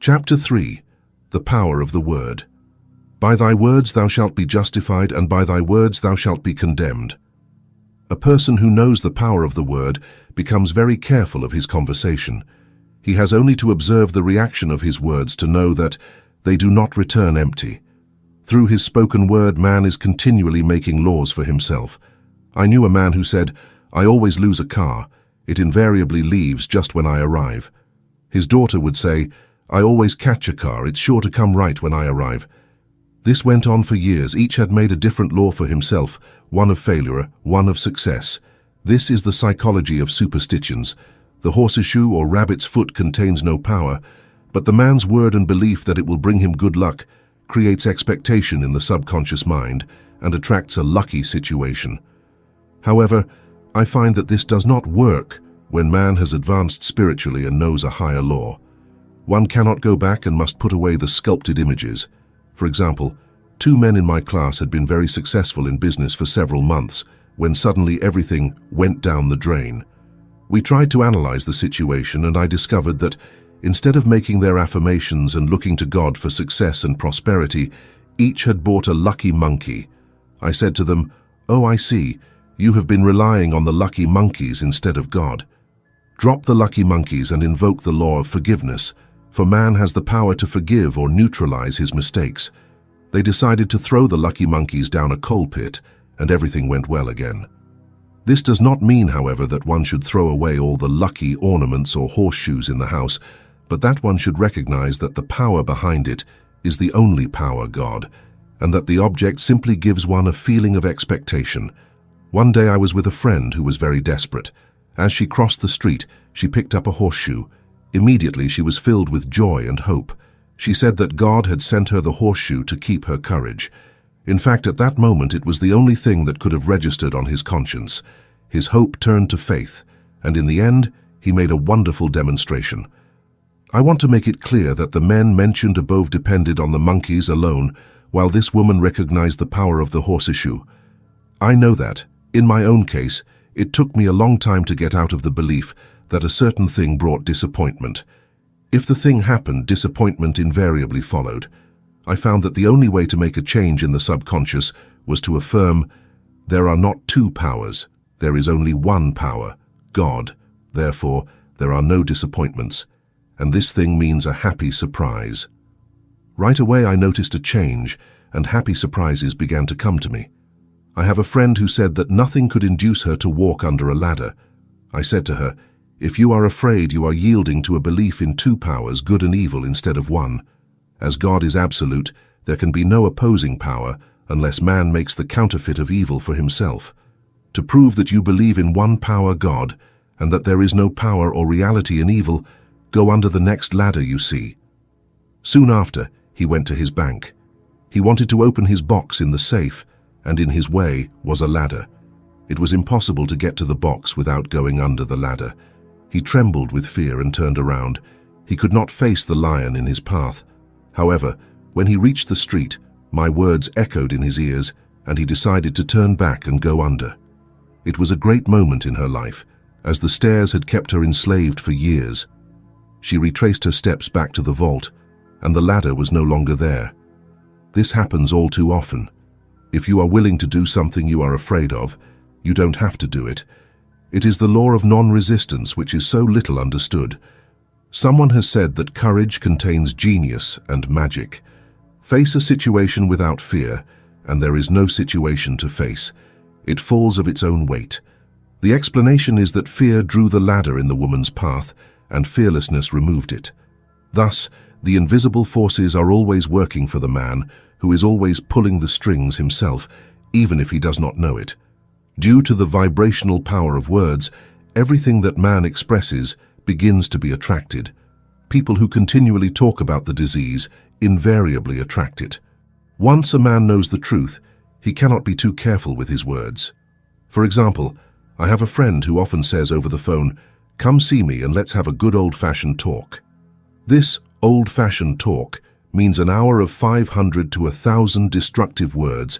Chapter 3. The Power of the Word. By thy words thou shalt be justified, and by thy words thou shalt be condemned. A person who knows the power of the word becomes very careful of his conversation. He has only to observe the reaction of his words to know that they do not return empty. Through his spoken word, man is continually making laws for himself. I knew a man who said, "I always lose a car. It invariably leaves just when I arrive." His daughter would say, "I always catch a car. It's sure to come right when I arrive." This went on for years. Each had made a different law for himself, one of failure, one of success. This is the psychology of superstitions. The horseshoe or rabbit's foot contains no power, but the man's word and belief that it will bring him good luck creates expectation in the subconscious mind and attracts a lucky situation. However, I find that this does not work when man has advanced spiritually and knows a higher law. One cannot go back and must put away the sculpted images. For example, 2 men in my class had been very successful in business for several months when suddenly everything went down the drain. We tried to analyze the situation, and I discovered that instead of making their affirmations and looking to God for success and prosperity, each had bought a lucky monkey. I said to them, "Oh, I see. You have been relying on the lucky monkeys instead of God. Drop the lucky monkeys and invoke the law of forgiveness, for man has the power to forgive or neutralize his mistakes." They decided to throw the lucky monkeys down a coal pit, and everything went well again. This does not mean, however, that one should throw away all the lucky ornaments or horseshoes in the house, but that one should recognize that the power behind it is the only power, God, and that the object simply gives one a feeling of expectation. One day I was with a friend who was very desperate. As she crossed the street, she picked up a horseshoe. Immediately she was filled with joy and hope. She said that God had sent her the horseshoe to keep her courage. In fact, at that moment it was the only thing that could have registered on his conscience. His hope turned to faith, and in the end, he made a wonderful demonstration. I want to make it clear that the men mentioned above depended on the monkeys alone, while this woman recognized the power of the horseshoe. I know that, in my own case, it took me a long time to get out of the belief that a certain thing brought disappointment. If the thing happened, disappointment invariably followed. I found that the only way to make a change in the subconscious was to affirm, there are not 2 powers, there is only one power, God. Therefore, there are no disappointments, and this thing means a happy surprise. Right away I noticed a change, and happy surprises began to come to me. I have a friend who said that nothing could induce her to walk under a ladder. I said to her, "If you are afraid, you are yielding to a belief in 2 powers, good and evil, instead of one. As God is absolute, there can be no opposing power unless man makes the counterfeit of evil for himself. To prove that you believe in one power, God, and that there is no power or reality in evil, go under the next ladder you see." Soon after, he went to his bank. He wanted to open his box in the safe, and in his way was a ladder. It was impossible to get to the box without going under the ladder. He trembled with fear and turned around. He could not face the lion in his path. However, when he reached the street, my words echoed in his ears, and he decided to turn back and go under. It was a great moment in her life, as the stairs had kept her enslaved for years. She retraced her steps back to the vault, and the ladder was no longer there. This happens all too often. If you are willing to do something you are afraid of, you don't have to do it. It is the law of non-resistance which is so little understood. Someone has said that courage contains genius and magic. Face a situation without fear, and there is no situation to face. It falls of its own weight. The explanation is that fear drew the ladder in the woman's path, and fearlessness removed it. Thus, the invisible forces are always working for the man, who is always pulling the strings himself, even if he does not know it. Due to the vibrational power of words, everything that man expresses begins to be attracted. People who continually talk about the disease invariably attract it. Once a man knows the truth, he cannot be too careful with his words. For example, I have a friend who often says over the phone, "Come see me and let's have a good old-fashioned talk." This old-fashioned talk means an hour of 500 to 1,000 destructive words,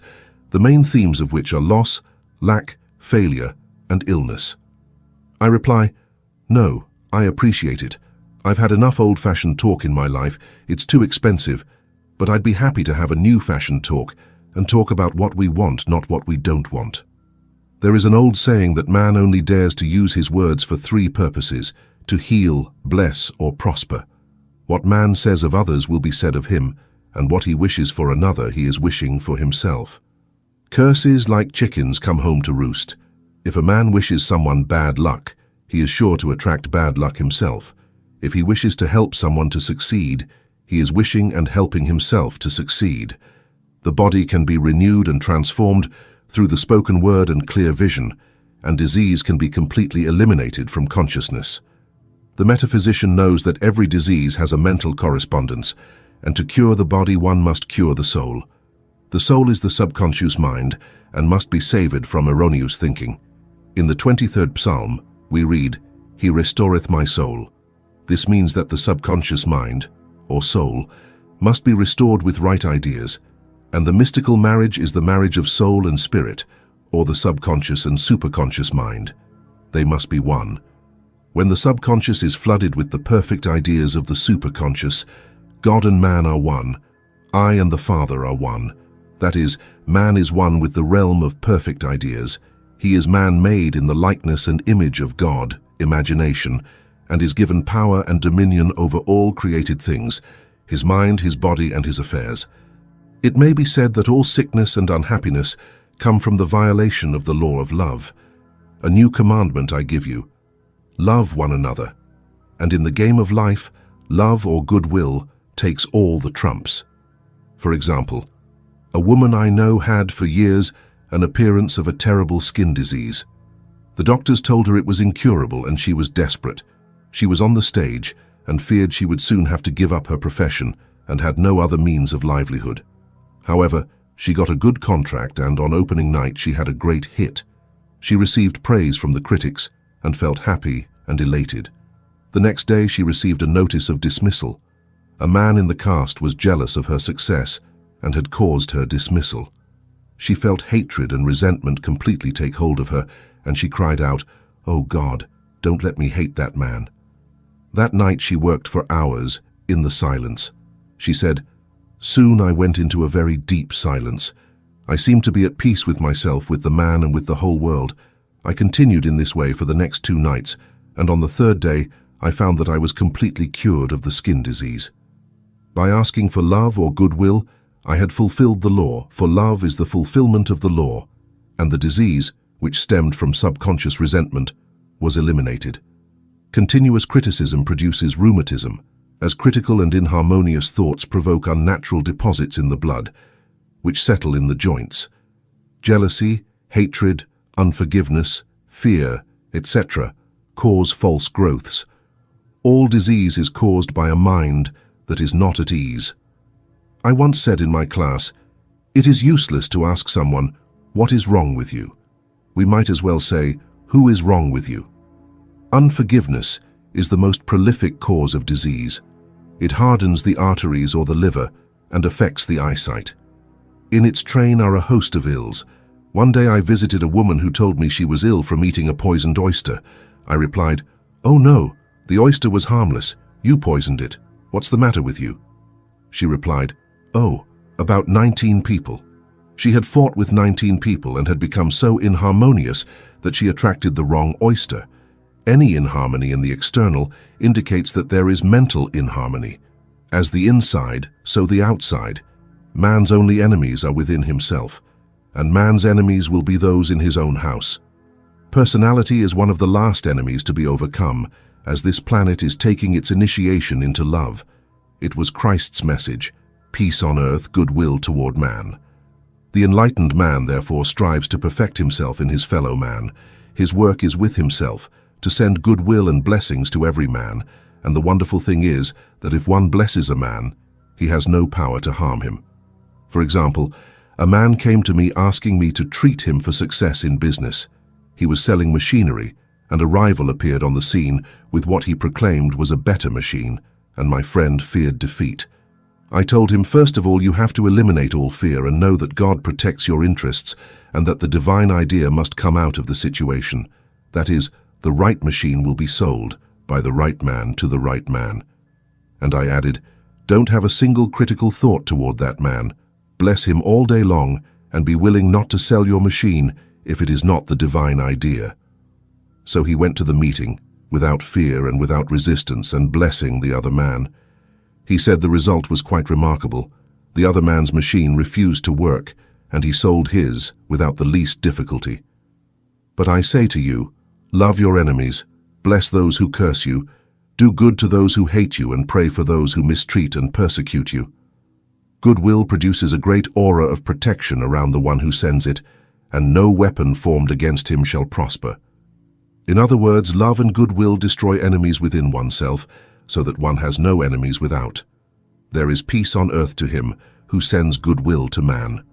the main themes of which are loss, lack, failure, and illness. I reply, "No, I appreciate it. I've had enough old-fashioned talk in my life. It's too expensive, but I'd be happy to have a new-fashioned talk and talk about what we want, not what we don't want. There is an old saying that man only dares to use his words for three purposes: to heal, bless, or prosper. What man says of others will be said of him, and what he wishes for another he is wishing for himself. Curses like chickens come home to roost. If a man wishes someone bad luck, he is sure to attract bad luck himself. If he wishes to help someone to succeed, he is wishing and helping himself to succeed. The body can be renewed and transformed through the spoken word and clear vision, and disease can be completely eliminated from consciousness. The metaphysician knows that every disease has a mental correspondence, and to cure the body one must cure the soul. The soul is the subconscious mind and must be saved from erroneous thinking. In the 23rd Psalm, we read, "He restoreth my soul." This means that the subconscious mind, or soul, must be restored with right ideas, and the mystical marriage is the marriage of soul and spirit, or the subconscious and superconscious mind. They must be one. When the subconscious is flooded with the perfect ideas of the superconscious, God and man are one. I and the Father are one. That is, man is one with the realm of perfect ideas. He is man-made in the likeness and image of God, imagination, and is given power and dominion over all created things, his mind, his body, and his affairs. It may be said that all sickness and unhappiness come from the violation of the law of love. A new commandment I give you: love one another. And in the game of life, love or goodwill takes all the trumps. For example, a woman I know had for years an appearance of a terrible skin disease. The doctors told her it was incurable and she was desperate. She was on the stage and feared she would soon have to give up her profession and had no other means of livelihood. However, she got a good contract and on opening night she had a great hit. She received praise from the critics and felt happy and elated. The next day she received a notice of dismissal. A man in the cast was jealous of her success and had caused her dismissal. She felt hatred and resentment completely take hold of her, and she cried out, "Oh God, don't let me hate that man." That night she worked for hours in the silence. She said, "Soon I went into a very deep silence. I seemed to be at peace with myself, with the man, and with the whole world. I continued in this way for the next 2 nights, and on the 3rd day I found that I was completely cured of the skin disease. By asking for love or goodwill, I had fulfilled the law, for love is the fulfillment of the law, and the disease, which stemmed from subconscious resentment, was eliminated." Continuous criticism produces rheumatism, as critical and inharmonious thoughts provoke unnatural deposits in the blood, which settle in the joints. Jealousy, hatred, unforgiveness, fear, etc. cause false growths. All disease is caused by a mind that is not at ease. I once said in my class, "It is useless to ask someone, 'What is wrong with you?' We might as well say, 'Who is wrong with you?'" Unforgiveness is the most prolific cause of disease. It hardens the arteries or the liver and affects the eyesight. In its train are a host of ills. One day I visited a woman who told me she was ill from eating a poisoned oyster. I replied, "Oh no, the oyster was harmless. You poisoned it. What's the matter with you?" She replied, "Oh, about 19 people." She had fought with 19 people and had become so inharmonious that she attracted the wrong oyster. Any inharmony in the external indicates that there is mental inharmony. As the inside, so the outside. Man's only enemies are within himself, and man's enemies will be those in his own house. Personality is one of the last enemies to be overcome, as this planet is taking its initiation into love. It was Christ's message, peace on earth, goodwill toward man. The enlightened man, therefore, strives to perfect himself in his fellow man. His work is with himself, to send goodwill and blessings to every man, and the wonderful thing is that if one blesses a man, he has no power to harm him. For example, a man came to me asking me to treat him for success in business. He was selling machinery, and a rival appeared on the scene with what he proclaimed was a better machine, and my friend feared defeat. I told him, first of all, you have to eliminate all fear and know that God protects your interests and that the divine idea must come out of the situation. That is, the right machine will be sold, by the right man to the right man. And I added, don't have a single critical thought toward that man. Bless him all day long and be willing not to sell your machine if it is not the divine idea. So he went to the meeting, without fear and without resistance, and blessing the other man. He said the result was quite remarkable. The other man's machine refused to work, and he sold his without the least difficulty. But I say to you, love your enemies, bless those who curse you, do good to those who hate you, and pray for those who mistreat and persecute you. Goodwill produces a great aura of protection around the one who sends it, and no weapon formed against him shall prosper. In other words, love and goodwill destroy enemies within oneself, so that one has no enemies without. There is peace on earth to him who sends goodwill to man.